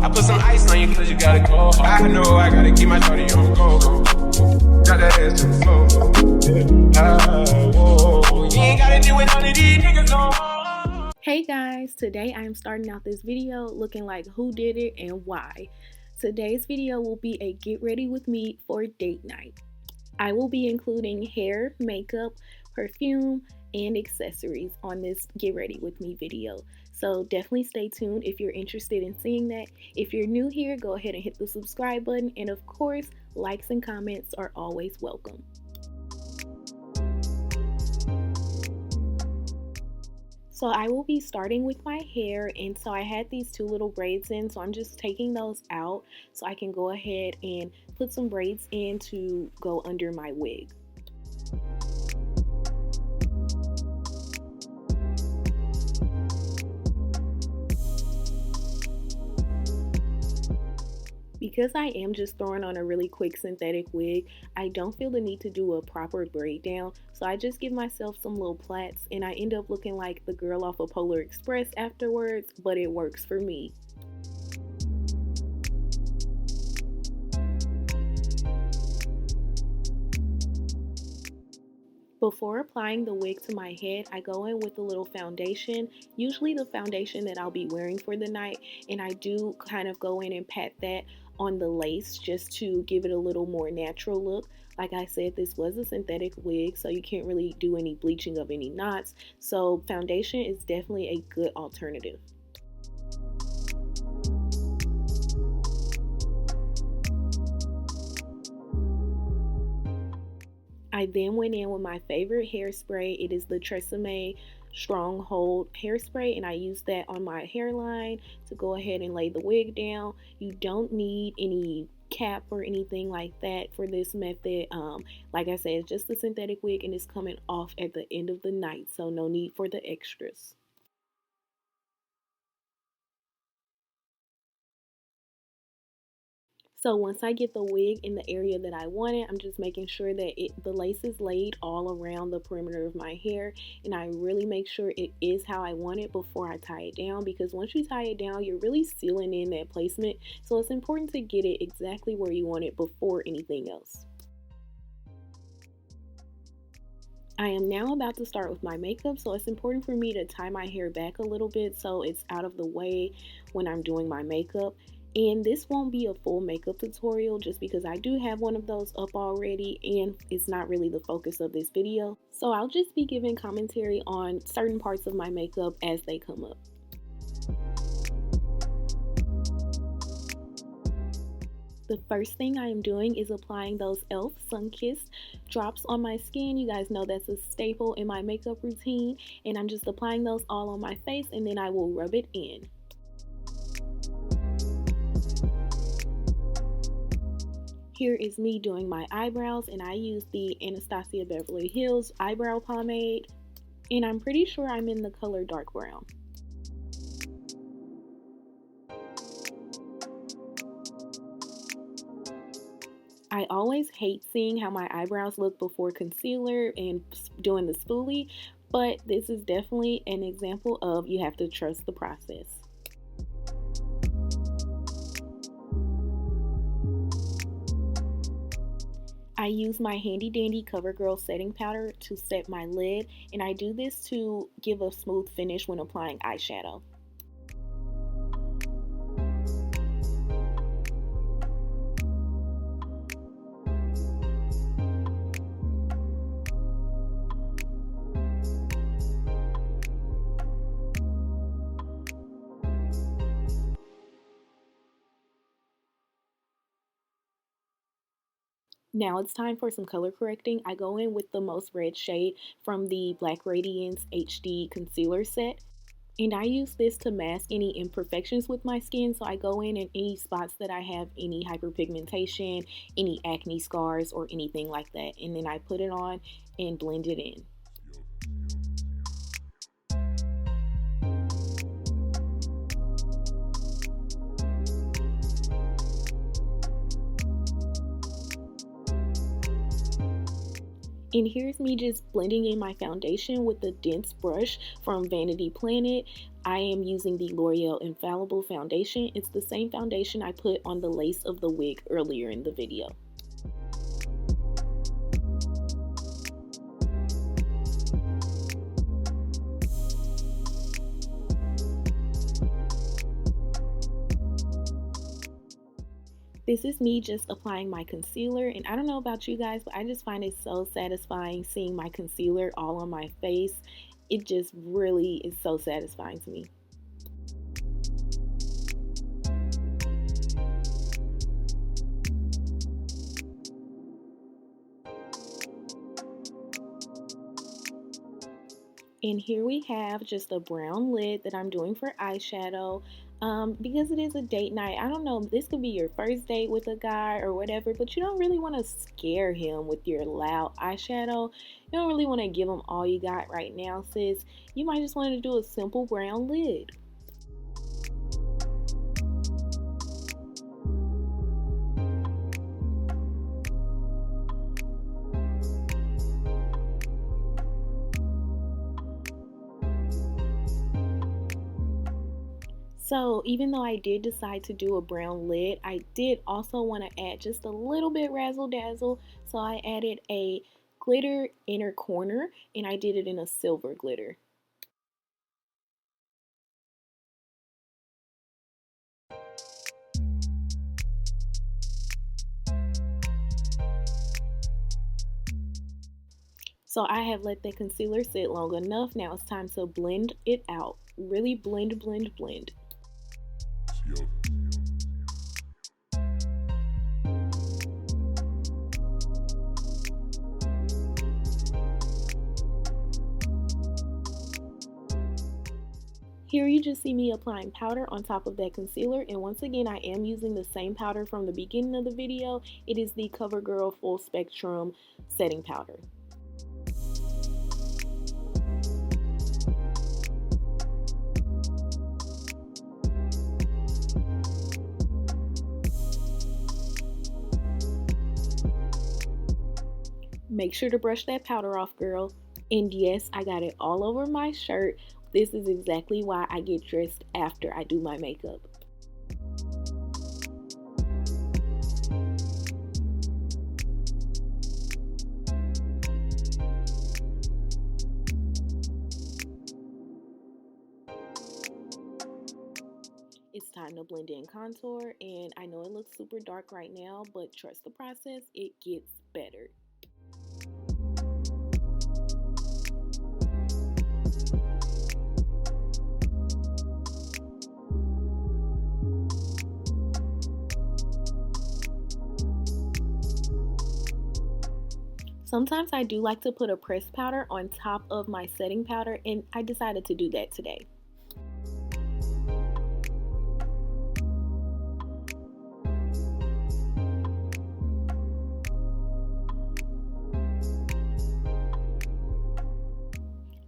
I put some ice on you cause you gotta go. I know I gotta keep my shorty on go. Got that ass to the floor. Yeah. Whoa. You ain't gotta deal with none of these niggas no more. Hey guys, today I am starting out this video looking like who did it and why. Today's video will be a get ready with me for date night. I will be including hair, makeup, perfume, and accessories on this get ready with me video. So definitely stay tuned if you're interested in seeing that. If you're new here, go ahead and hit the subscribe button, and of course, likes and comments are always welcome. So I will be starting with my hair, and so I had these two little braids in, so I'm just taking those out so I can go ahead and put some braids in to go under my wig. Because I am just throwing on a really quick synthetic wig, I don't feel the need to do a proper braid down, so I just give myself some little plaits and I end up looking like the girl off of Polar Express afterwards, but it works for me. Before applying the wig to my head, I go in with a little foundation, usually the foundation that I'll be wearing for the night, and I do kind of go in and pat that on the lace just to give it a little more natural look. Like I said, this was a synthetic wig, so you can't really do any bleaching of any knots, so foundation is definitely a good alternative. I then went in with my favorite hairspray. It is the Tresemme Stronghold hairspray, and I used that on my hairline to go ahead and lay the wig down. You don't need any cap or anything like that for this method. Like I said, it's just a synthetic wig and it's coming off at the end of the night, so no need for the extras. So once I get the wig in the area that I want it, I'm just making sure that the lace is laid all around the perimeter of my hair, and I really make sure it is how I want it before I tie it down, because once you tie it down, you're really sealing in that placement, so it's important to get it exactly where you want it before anything else. I am now about to start with my makeup, so it's important for me to tie my hair back a little bit so it's out of the way when I'm doing my makeup. And this won't be a full makeup tutorial just because I do have one of those up already and it's not really the focus of this video. So I'll just be giving commentary on certain parts of my makeup as they come up. The first thing I am doing is applying those e.l.f. Sunkissed drops on my skin. You guys know that's a staple in my makeup routine, and I'm just applying those all on my face and then I will rub it in. Here is me doing my eyebrows, and I use the Anastasia Beverly Hills eyebrow pomade, and I'm pretty sure I'm in the color dark brown. I always hate seeing how my eyebrows look before concealer and doing the spoolie, but this is definitely an example of you have to trust the process. I use my handy dandy CoverGirl setting powder to set my lid, and I do this to give a smooth finish when applying eyeshadow. Now it's time for some color correcting. I go in with the most red shade from the Black Radiance HD concealer set. And I use this to mask any imperfections with my skin. So I go in any spots that I have any hyperpigmentation, any acne scars, or anything like that. And then I put it on and blend it in. And here's me just blending in my foundation with the dense brush from Vanity Planet. I am using the L'Oreal Infallible Foundation. It's the same foundation I put on the lace of the wig earlier in the video. This is me just applying my concealer, and I don't know about you guys, but I just find it so satisfying seeing my concealer all on my face. It just really is so satisfying to me. And here we have just a brown lid that I'm doing for eyeshadow. Because it is a date night, I don't know, this could be your first date with a guy or whatever, but you don't really want to scare him with your loud eyeshadow. You don't really want to give him all you got right now, sis. You might just want to do a simple brown lid. So even though I did decide to do a brown lid, I did also want to add just a little bit razzle dazzle. So I added a glitter inner corner, and I did it in a silver glitter. So I have let the concealer sit long enough. Now it's time to blend it out. Really blend, blend, blend. Here you just see me applying powder on top of that concealer, and once again I am using the same powder from the beginning of the video. It is the CoverGirl Full Spectrum Setting Powder. Make sure to brush that powder off, girl. And yes, I got it all over my shirt. This is exactly why I get dressed after I do my makeup. It's time to blend in contour, and I know it looks super dark right now, but trust the process, it gets better. Sometimes I do like to put a pressed powder on top of my setting powder, and I decided to do that today.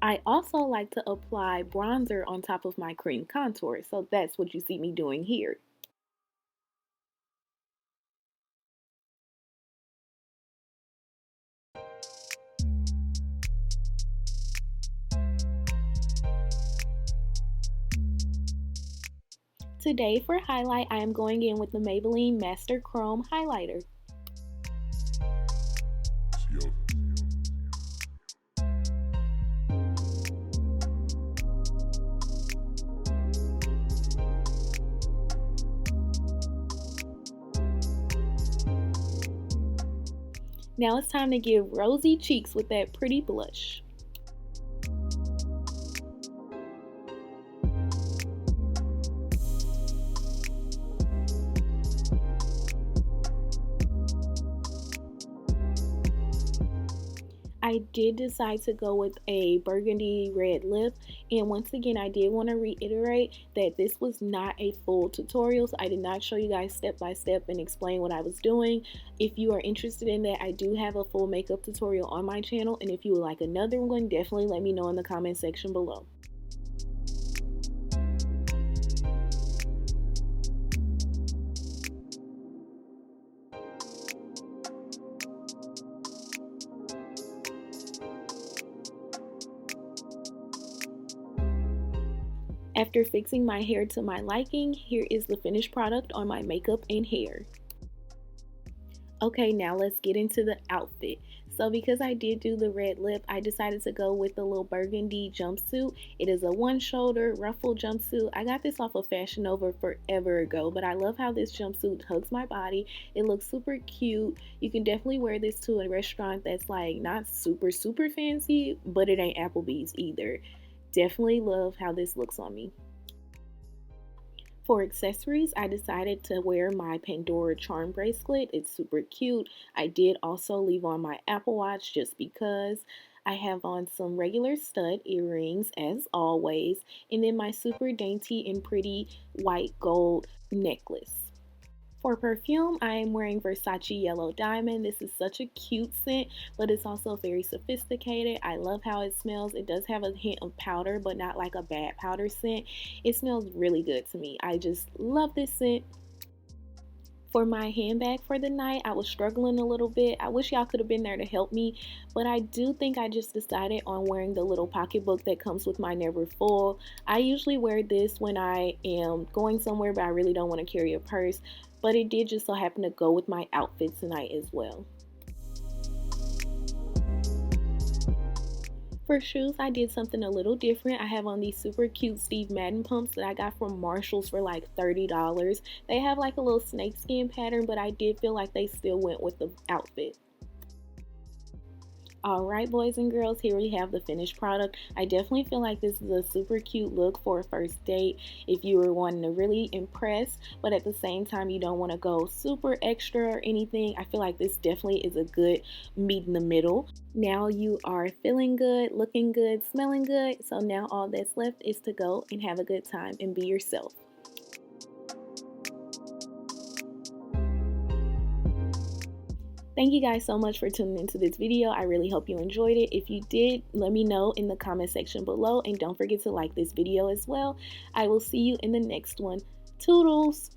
I also like to apply bronzer on top of my cream contour, so that's what you see me doing here. Today for highlight, I am going in with the Maybelline Master Chrome Highlighter. Now it's time to give rosy cheeks with that pretty blush. I did decide to go with a burgundy red lip, and once again I did want to reiterate that this was not a full tutorial, so I did not show you guys step by step and explain what I was doing. If you are interested in that, I do have a full makeup tutorial on my channel, and if you would like another one, definitely let me know in the comment section below. After fixing my hair to my liking, here is the finished product on my makeup and hair. Okay, now let's get into the outfit. So because I did do the red lip, I decided to go with the little burgundy jumpsuit. It is a one shoulder ruffle jumpsuit. I got this off of Fashion Nova forever ago, but I love how this jumpsuit hugs my body. It looks super cute. You can definitely wear this to a restaurant that's like not super fancy, but it ain't Applebee's either. Definitely love how this looks on me. For accessories, I decided to wear my Pandora charm bracelet. It's super cute. I did also leave on my Apple Watch just because. I have on some regular stud earrings as always, and then my super dainty and pretty white gold necklace. For perfume, I am wearing Versace Yellow Diamond. This is such a cute scent, but it's also very sophisticated. I love how it smells. It does have a hint of powder, but not like a bad powder scent. It smells really good to me. I just love this scent. For my handbag for the night, I was struggling a little bit. I wish y'all could have been there to help me, but I do think I just decided on wearing the little pocketbook that comes with my Never Full. I usually wear this when I am going somewhere, but I really don't want to carry a purse, but it did just so happen to go with my outfit tonight as well. For shoes, I did something a little different. I have on these super cute Steve Madden pumps that I got from Marshalls for like $30. They have like a little snakeskin pattern, but I did feel like they still went with the outfit. Alright, boys and girls, here we have the finished product. I definitely feel like this is a super cute look for a first date if you were wanting to really impress, but at the same time you don't want to go super extra or anything. I feel like this definitely is a good meet in the middle. Now you are feeling good, looking good, smelling good, so now all that's left is to go and have a good time and be yourself. Thank you guys so much for tuning into this video. I really hope you enjoyed it. If you did, let me know in the comment section below, and don't forget to like this video as well. I will see you in the next one. Toodles!